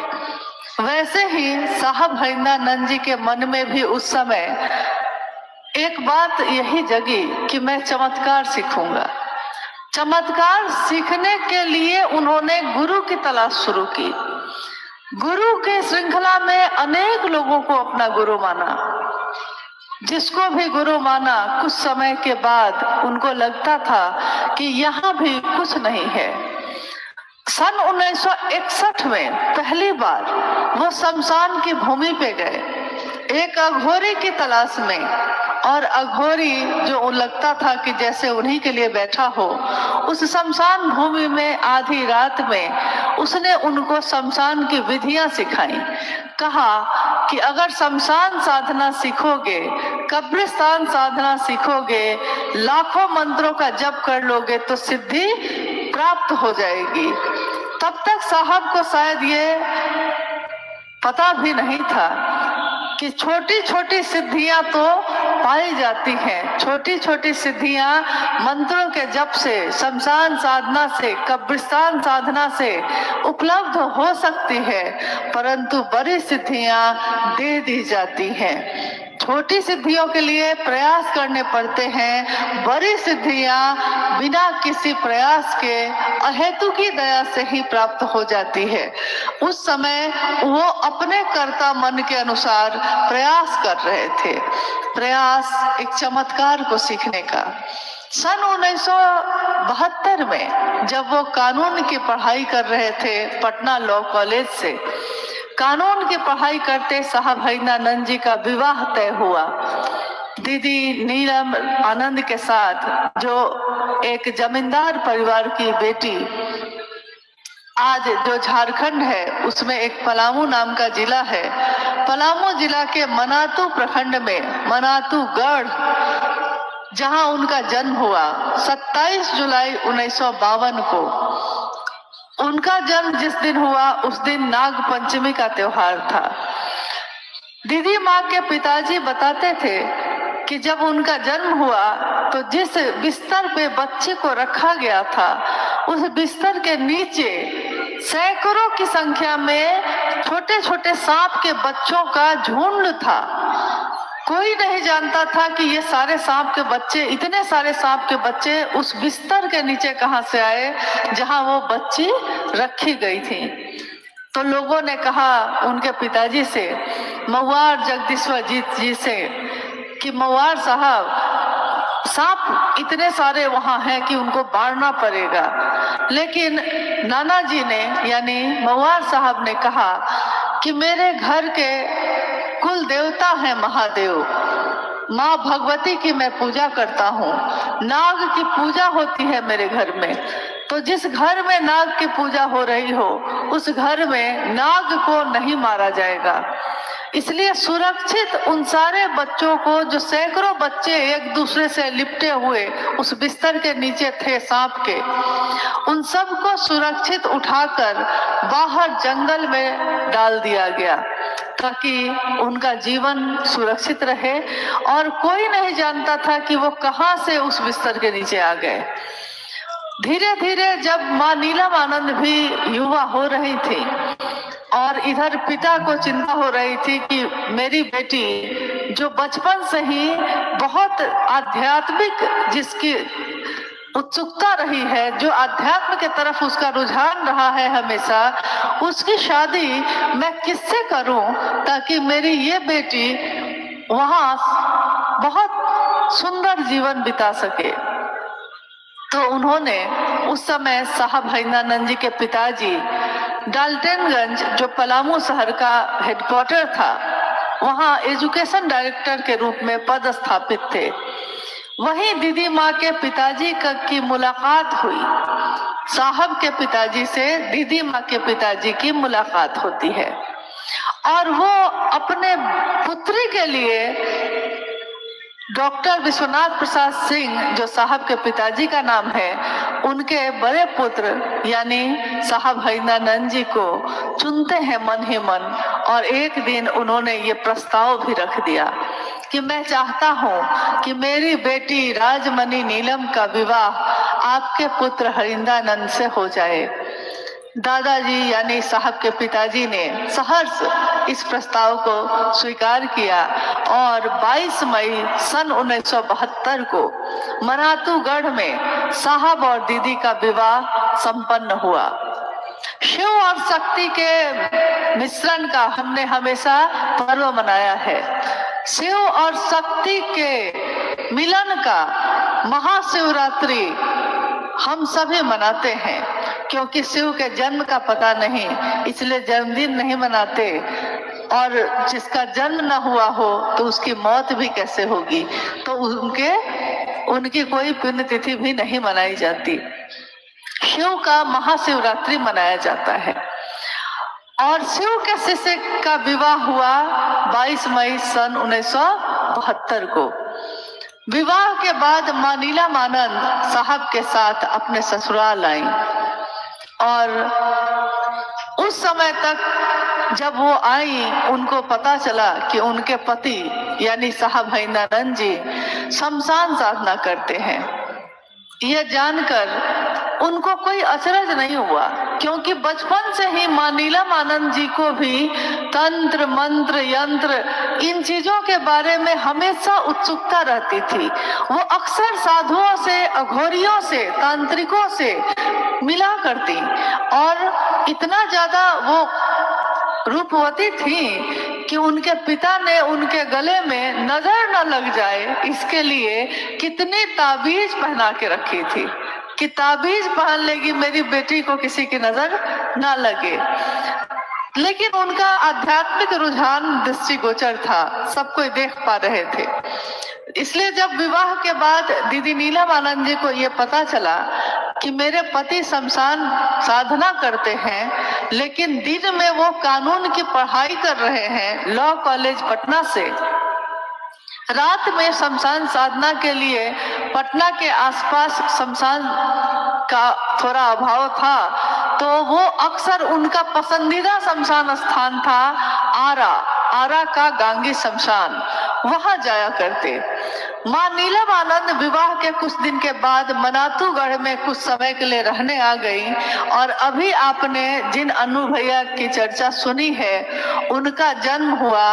वैसे ही साहब हरिंद्रानंद जी के मन में भी उस समय एक बात यही जगी कि मैं चमत्कार सीखूंगा। चमत्कार सीखने के लिए उन्होंने गुरु की तलाश शुरू की। गुरु के श्रृंखला में अनेक लोगों को अपना गुरु माना। जिसको भी गुरु माना, कुछ समय के बाद उनको लगता था कि यहाँ भी कुछ नहीं है। सन 1961 में पहली बार वो शमशान की भूमि पे गए एक अघोरी की तलाश में, और अघोरी जो लगता था कि जैसे उन्हीं के लिए बैठा हो, उस शमशान भूमि में आधी रात में उसने उनको शमशान की विधियां सिखाई। कहा कि अगर शमशान साधना सीखोगे, कब्रिस्तान साधना सीखोगे, लाखों मंत्रों का जप कर लोगे तो सिद्धि प्राप्त हो जाएगी। तब तक साहब को शायद ये पता भी नहीं था कि छोटी छोटी सिद्धियां तो पाई जाती हैं। छोटी छोटी सिद्धियां मंत्रों के जप से, शमशान साधना से, कब्रिस्तान साधना से उपलब्ध हो सकती है, परंतु बड़ी सिद्धियां दे दी जाती हैं। छोटी सिद्धियों के लिए प्रयास करने पड़ते हैं, बड़ी सिद्धियां बिना किसी प्रयास के अहेतु की दया से ही प्राप्त हो जाती है। उस समय वो अपने कर्ता मन के अनुसार प्रयास कर रहे थे, प्रयास एक चमत्कार को सीखने का। सन 1972 में जब वो कानून की पढ़ाई कर रहे थे पटना लॉ कॉलेज से, कानून की पढ़ाई करते साहब हरिंद्रानंद जी का विवाह तय हुआ दीदी नीलम आनंद के साथ, जो एक जमींदार परिवार की बेटी। आज जो झारखंड है उसमें एक पलामू नाम का जिला है। पलामू जिला के मनातू प्रखंड में मनातू गढ़, जहां उनका जन्म हुआ 27 जुलाई 1952 को। उनका जन्म जिस दिन हुआ उस दिन नाग पंचमी का त्योहार था। दीदी माँ के पिताजी बताते थे कि जब उनका जन्म हुआ तो जिस बिस्तर पे बच्चे को रखा गया था, उस बिस्तर के नीचे सैकड़ों की संख्या में छोटे छोटे सांप के बच्चों का झुंड था। कोई नहीं जानता था कि ये सारे सांप के बच्चे, इतने सारे सांप के बच्चे उस बिस्तर के नीचे कहां से आए जहां वो बच्ची रखी गई थी। तो लोगों ने कहा उनके पिताजी से, मवार जगदीश्वर जी से, कि मवार साहब सांप इतने सारे वहां हैं कि उनको मारना पड़ेगा। लेकिन नाना जी ने यानी मवार साहब ने कहा कि मेरे घर के कुल देवता है महादेव, माँ भगवती की मैं पूजा करता हूँ, नाग की पूजा होती है मेरे घर में। तो जिस घर में नाग की पूजा हो रही हो उस घर में नाग को नहीं मारा जाएगा। इसलिए सुरक्षित उन सारे बच्चों को, जो सैकड़ों बच्चे एक दूसरे से लिपटे हुए उस बिस्तर के नीचे थे सांप के, उन सबको सुरक्षित उठाकर बाहर जंगल में डाल दिया गया ताकि उनका जीवन सुरक्षित रहे। और कोई नहीं जानता था कि वो कहां से उस बिस्तर के नीचे आ गए। धीरे धीरे जब माँ नीलम आनंद भी युवा हो रही थी और इधर पिता को चिंता हो रही थी कि मेरी बेटी जो बचपन से ही बहुत आध्यात्मिक, जिसकी उत्सुकता रही है, जो अध्यात्म के तरफ उसका रुझान रहा है हमेशा, उसकी शादी मैं किससे करूं ताकि मेरी ये बेटी वहां बहुत सुंदर जीवन बिता सके। तो उन्होंने उस समय साहब हरिंद्रानंद जी के पिताजी डाल्टनगंज, जो पलामू शहर का हेडक्वार्टर था, वहां एजुकेशन डायरेक्टर के रूप में पदस्थापित थे। वहीं दीदी माँ के पिताजी की मुलाकात हुई। साहब के पिताजी से दीदी माँ के पिताजी की मुलाकात होती है और वो अपने पुत्री के लिए डॉक्टर विश्वनाथ प्रसाद सिंह, जो साहब के पिताजी का नाम है, उनके बड़े पुत्र यानी साहब हरिंद्रानंद जी को चुनते हैं मन ही मन। और एक दिन उन्होंने ये प्रस्ताव भी रख दिया कि मैं चाहता हूँ कि मेरी बेटी राजमणि नीलम का विवाह आपके पुत्र हरिंद्रानंद से हो जाए। दादाजी यानी साहब के पिताजी ने सहर्ष इस प्रस्ताव को स्वीकार किया और 22 मई सन 1972 को मनातूगढ़ में साहब और दीदी का विवाह संपन्न हुआ। शिव और शक्ति के मिश्रण का हमने हमेशा पर्व मनाया है। शिव और शक्ति के मिलन का महाशिवरात्रि हम सभी मनाते हैं, क्योंकि शिव के जन्म का पता नहीं इसलिए जन्मदिन नहीं मनाते, और जिसका जन्म न हुआ हो तो उसकी मौत भी कैसे होगी, तो उनकी कोई पुण्यतिथि भी नहीं मनाई जाती। शिव का महाशिवरात्रि मनाया जाता है। और शिव के शिष्य का विवाह हुआ 22 मई सन 1972 को। विवाह के बाद मां नीलमानंद साहब के साथ अपने ससुराल आई और उस समय तक जब वो आई उनको पता चला कि उनके पति यानी साहब हरिंद्रानंद जी शमशान साधना करते हैं। यह जानकर उनको कोई अचरज नहीं हुआ, क्योंकि बचपन से ही मां नीलमानंद जी को भी तंत्र मंत्र यंत्र इन चीजों के बारे में हमेशा उत्सुकता रहती थी। वो अक्सर साधुओं से, अघोरियों से, तांत्रिकों से मिला करती और इतना ज्यादा वो रूपवती थी कि उनके पिता ने उनके गले में नजर न लग जाए इसके लिए कितनी ताबीज पहना के रखी थी कि ताबीज पहन लेगी मेरी बेटी को किसी की नजर ना लगे। लेकिन उनका आध्यात्मिक रुझान दृष्टिगोचर था, सब कोई देख पा रहे थे। इसलिए जब विवाह के बाद दीदी नीलमानंद जी को ये पता चला कि मेरे पति शमशान साधना करते हैं लेकिन दिन में वो कानून की पढ़ाई कर रहे हैं लॉ कॉलेज पटना से, रात में शमशान साधना के लिए पटना के आसपास शमशान का थोड़ा अभाव था, तो वो अक्सर उनका पसंदीदा शमशान स्थान था आरा का गांगी शमशान, वहां जाया करते। मां नीलमानंद विवाह के कुछ दिन के बाद मनातूगढ़ में कुछ समय के लिए रहने आ गई और अभी आपने जिन अनु भैया की चर्चा सुनी है उनका जन्म हुआ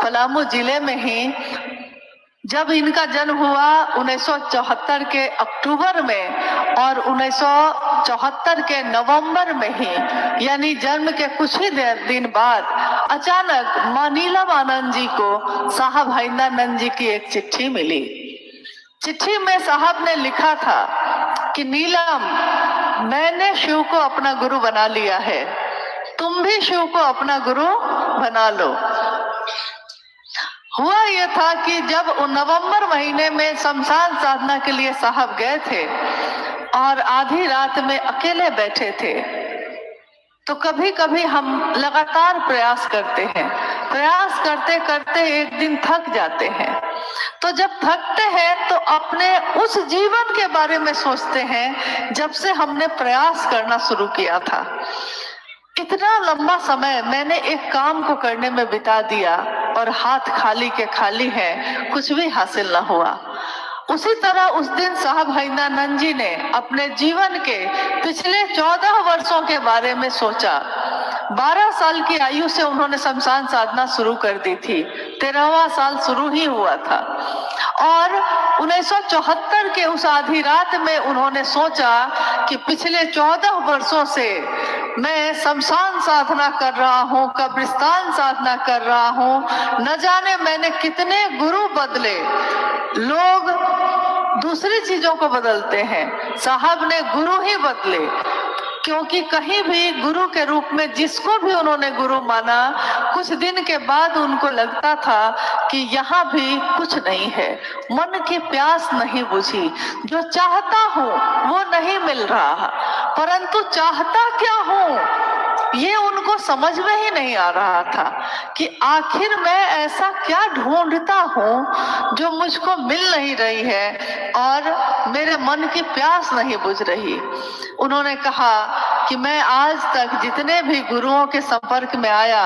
पलामू जिले में ही। जब इनका जन्म हुआ 1974 के अक्टूबर में और 1974 के नवंबर में ही, यानी जन्म के कुछ ही दिन बाद अचानक मां नीलमानंद जी को साहब हरिंद्रानंद जी की एक चिट्ठी मिली। चिट्ठी में साहब ने लिखा था कि नीलम, मैंने शिव को अपना गुरु बना लिया है, तुम भी शिव को अपना गुरु बना लो। हुआ यह था कि जब नवंबर महीने में शमशान साधना के लिए साहब गए थे और आधी रात में अकेले बैठे थे, तो कभी कभी हम लगातार प्रयास करते हैं, प्रयास करते करते एक दिन थक जाते हैं। तो जब थकते हैं तो अपने उस जीवन के बारे में सोचते हैं जब से हमने प्रयास करना शुरू किया था। इतना लंबा समय मैंने एक काम को करने में बिता दिया और हाथ खाली के खाली है, कुछ भी हासिल न हुआ। उसी तरह उस दिन साहब हरिंद्रानंद जी ने अपने जीवन के पिछले 14 वर्षों के बारे में सोचा। 12 साल की आयु से उन्होंने शमशान साधना शुरू कर दी थी, 13वां साल शुरू ही हुआ था और 1974 के उस आधी रात में उन्होंने सोचा कि पिछले 14 वर्षों से मैं शमशान साधना कर रहा हूँ, कब्रिस्तान साधना कर रहा हूँ, न जाने मैंने कितने गुरु बदले। लोग दूसरी चीजों को बदलते हैं, साहब ने गुरु ही बदले, क्योंकि कहीं भी गुरु के रूप में जिसको भी उन्होंने गुरु माना, कुछ दिन के बाद उनको लगता था कि यहाँ भी कुछ नहीं है, मन की प्यास नहीं बुझी, जो चाहता हूँ वो नहीं मिल रहा, परंतु चाहता क्या हूँ ये उनको समझ में ही नहीं आ रहा था कि आखिर मैं ऐसा क्या ढूंढता हूँ जो मुझको मिल नहीं रही है और मेरे मन की प्यास नहीं बुझ रही। उन्होंने कहा कि मैं आज तक जितने भी गुरुओं के संपर्क में आया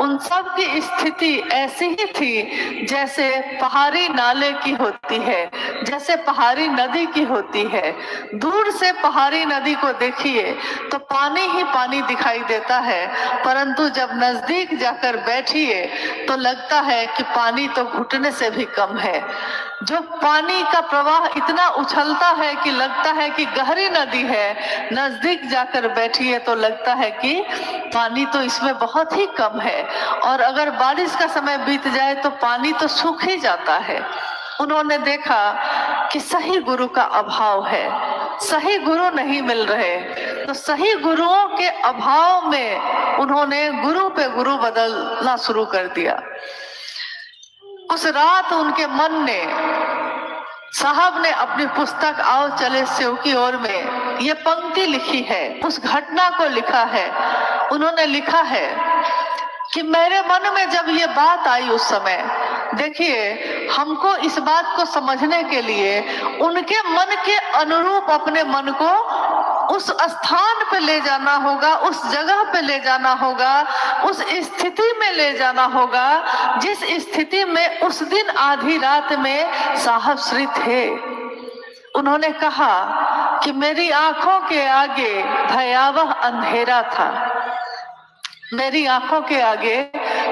उन सब की स्थिति ऐसी ही थी जैसे पहाड़ी नाले की होती है, जैसे पहाड़ी नदी की होती है। दूर से पहाड़ी नदी को देखिए तो पानी ही पानी दिखाई देता है, परंतु जब नजदीक जाकर बैठिए तो लगता है कि पानी तो घुटने से भी कम है। जो पानी का प्रवाह इतना उछलता है कि लगता है कि गहरी नदी है, नजदीक जाकर बैठिए तो लगता है कि पानी तो इसमें बहुत ही कम है, और अगर बारिश का समय बीत जाए तो पानी तो सूख ही जाता है। उन्होंने देखा कि सही गुरु का अभाव है, सही गुरु नहीं मिल रहे, तो सही गुरुओं के अभाव में उन्होंने गुरु पे गुरु बदलना शुरू कर दिया। उस रात उनके मन ने, साहब ने अपनी पुस्तक आओ चले शिव की ओर में ये पंक्ति लिखी है, उस घटना को लिखा है। उन्होंने लिखा है कि मेरे मन में जब ये बात आई उस समय, देखिए हमको इस बात को समझने के लिए उनके मन के अनुरूप अपने मन को उस स्थान पे ले जाना होगा, उस जगह पे ले जाना होगा, उस स्थिति में ले जाना होगा जिस स्थिति में उस दिन आधी रात में साहब श्री थे। उन्होंने कहा कि मेरी आंखों के आगे भयावह अंधेरा था, मेरी आंखों के आगे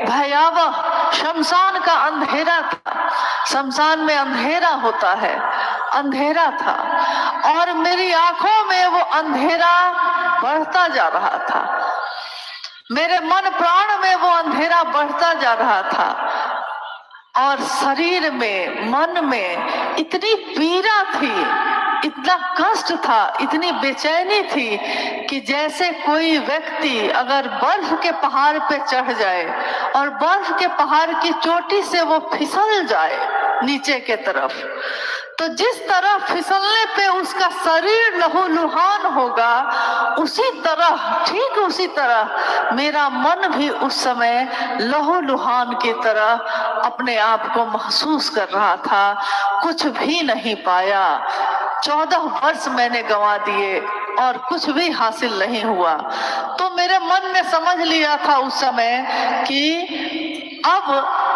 भयावह शमशान का अंधेरा था। शमशान में अंधेरा होता है, अंधेरा था, और मेरी आंखों में वो अंधेरा बढ़ता जा रहा था, मेरे मन प्राण में वो अंधेरा बढ़ता जा रहा था, और शरीर में, मन में इतनी पीड़ा थी, इतना कष्ट था, इतनी बेचैनी थी कि जैसे कोई व्यक्ति अगर बर्फ के पहाड़ पे चढ़ जाए और बर्फ के पहाड़ की चोटी से वो फिसल जाए नीचे के तरफ, तो जिस तरह फिसलने पे उसका शरीर लहूलुहान होगा, उसी तरह, ठीक उसी तरह मेरा मन भी उस समय लहूलुहान की तरह अपने आप को महसूस कर रहा था। कुछ भी नहीं पाया, 14 वर्ष मैंने गंवा दिए और कुछ भी हासिल नहीं हुआ। तो मेरे मन ने समझ लिया था उस समय कि अब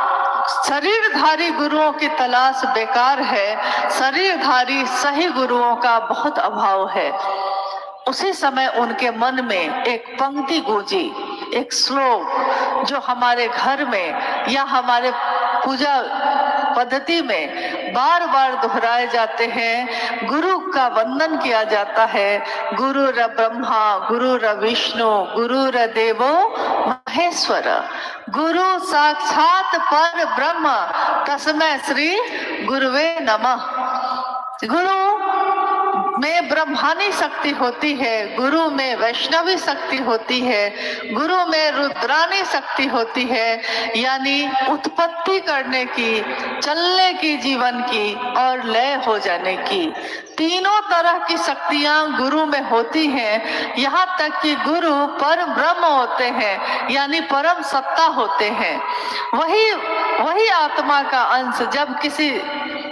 शरीरधारी गुरुओं की तलाश बेकार है, शरीरधारी सही गुरुओं का बहुत अभाव है। उसी समय उनके मन में एक पंक्ति गूंजी, एक श्लोक जो हमारे घर में या हमारे पूजा पद्धति में बार बार दोहराए जाते हैं। गुरु का वंदन किया जाता है, गुरुर ब्रह्मा गुरुर विष्णु गुरुर देवो महेश्वर, गुरु साक्षात पर ब्रह्म तस्मै श्री गुरुवे नमः। गुरु में ब्रह्मानी शक्ति होती है, गुरु में वैष्णवी शक्ति होती है, गुरु में रुद्रानी शक्ति होती है, यानी उत्पत्ति करने की, चलने की, जीवन की और लय हो जाने की। तीनों तरह की शक्तियां गुरु में होती हैं, यहाँ तक कि गुरु पर ब्रह्म होते हैं, यानी परम सत्ता होते हैं। वही आत्मा का अंश जब किसी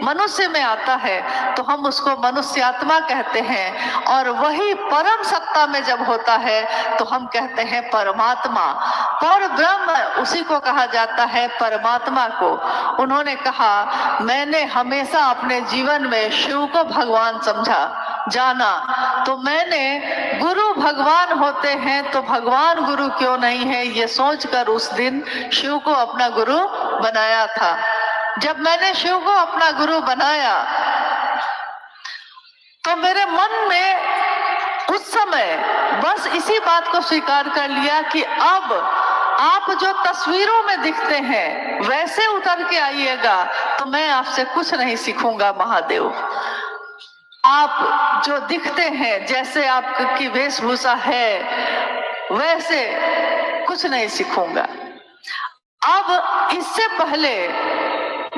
मनुष्य में आता है तो हम उसको मनुष्यात्मा कहते हैं, और वही परम सत्ता में जब होता है तो हम कहते हैं परमात्मा। पर ब्रह्म उसी को कहा जाता है, परमात्मा को। उन्होंने कहा मैंने हमेशा अपने जीवन में शिव को भगवान समझा, जाना, तो मैंने गुरु भगवान होते हैं तो भगवान गुरु क्यों नहीं है, ये सोचकर उस दिन शिव को अपना गुरु बनाया था। जब मैंने शिव को अपना गुरु बनाया तो मेरे मन में उस समय बस इसी बात को स्वीकार कर लिया कि अब आप जो तस्वीरों में दिखते हैं वैसे उतर के आइएगा तो मैं आपसे कुछ नहीं सीखूंगा महादेव। आप जो दिखते हैं, जैसे आपकी वेशभूषा है, वैसे कुछ नहीं सीखूंगा। अब इससे पहले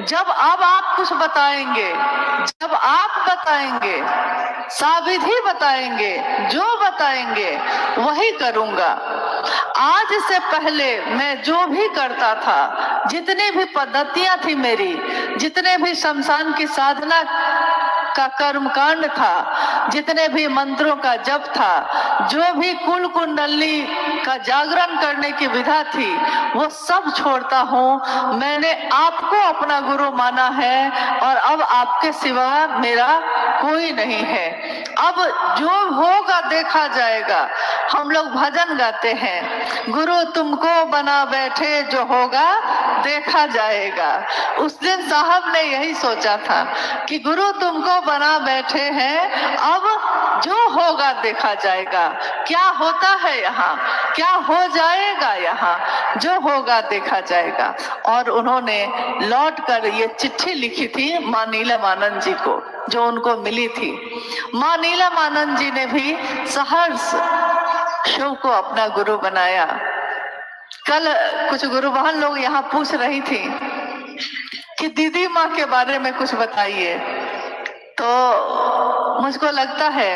जब अब आप कुछ बताएंगे, जब आप बताएंगे, साविधि बताएंगे, जो बताएंगे वही करूंगा। आज से पहले मैं जो भी करता था, जितनी भी पद्धतियां थी मेरी, जितने भी शमशान की साधना का कर्मकांड था, जितने भी मंत्रों का जप था, जो भी कुल कुंडली का जागरण करने की विधा थी, वो सब छोड़ता हूँ। मैंने आपको अपना गुरु माना है और अब आपके सिवा मेरा कोई नहीं है। अब जो होगा देखा जाएगा। हम लोग भजन गाते हैं, गुरु तुमको बना बैठे, जो होगा देखा जाएगा। उस दिन साहब ने यही सोचा था कि गुरु तुमको बना बैठे हैं, अब जो होगा देखा जाएगा। क्या होता है यहाँ, क्या हो जाएगा यहाँ, जो होगा देखा जाएगा। और उन्होंने लौट कर ये चिट्ठी लिखी थी माँ नीलमानंद जी को, जो उनको मिली थी। माँ नीलमानंद जी ने भी सहर्ष शिव को अपना गुरु बनाया। कल कुछ गुरु बहन लोग यहाँ पूछ रही थी कि दीदी माँ के बारे में कुछ बताइए, तो मुझको लगता है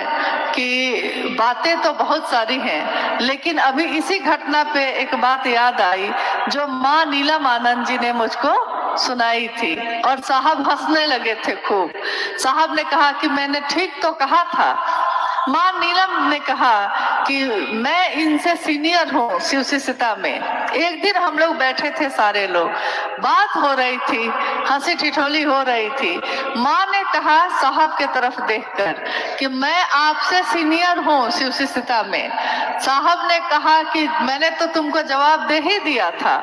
कि बातें तो बहुत सारी हैं, लेकिन अभी इसी घटना पे एक बात याद आई जो माँ नीलमानंद जी ने मुझको सुनाई थी। और साहब हंसने लगे थे खूब। साहब ने कहा कि मैंने ठीक तो कहा था। माँ नीलम ने कहा कि मैं इनसे सीनियर हूँ शिव शिष्यता में। एक दिन हम लोग बैठे थे, सारे लोग, बात हो रही थी, हंसी ठिठोली हो रही थी। माँ ने कहा साहब के तरफ देखकर कि मैं आपसे सीनियर हूँ शिव शिष्यता में। साहब ने कहा कि मैंने तो तुमको जवाब दे ही दिया था।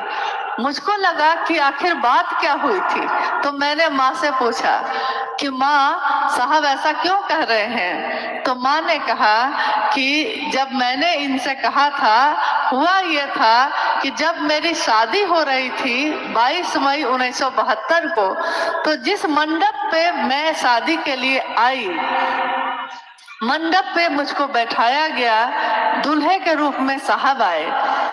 मुझको लगा कि आखिर बात क्या हुई थी, तो मैंने माँ से पूछा कि माँ साहब ऐसा क्यों कह रहे हैं। तो माँ ने कहा कि जब मैंने इनसे कहा था, हुआ ये था कि जब मेरी शादी हो रही थी 22 मई 1972 को, तो जिस मंडप पे मैं शादी के लिए आई, मंडप पे मुझको बैठाया गया, दूल्हे के रूप में साहब आए।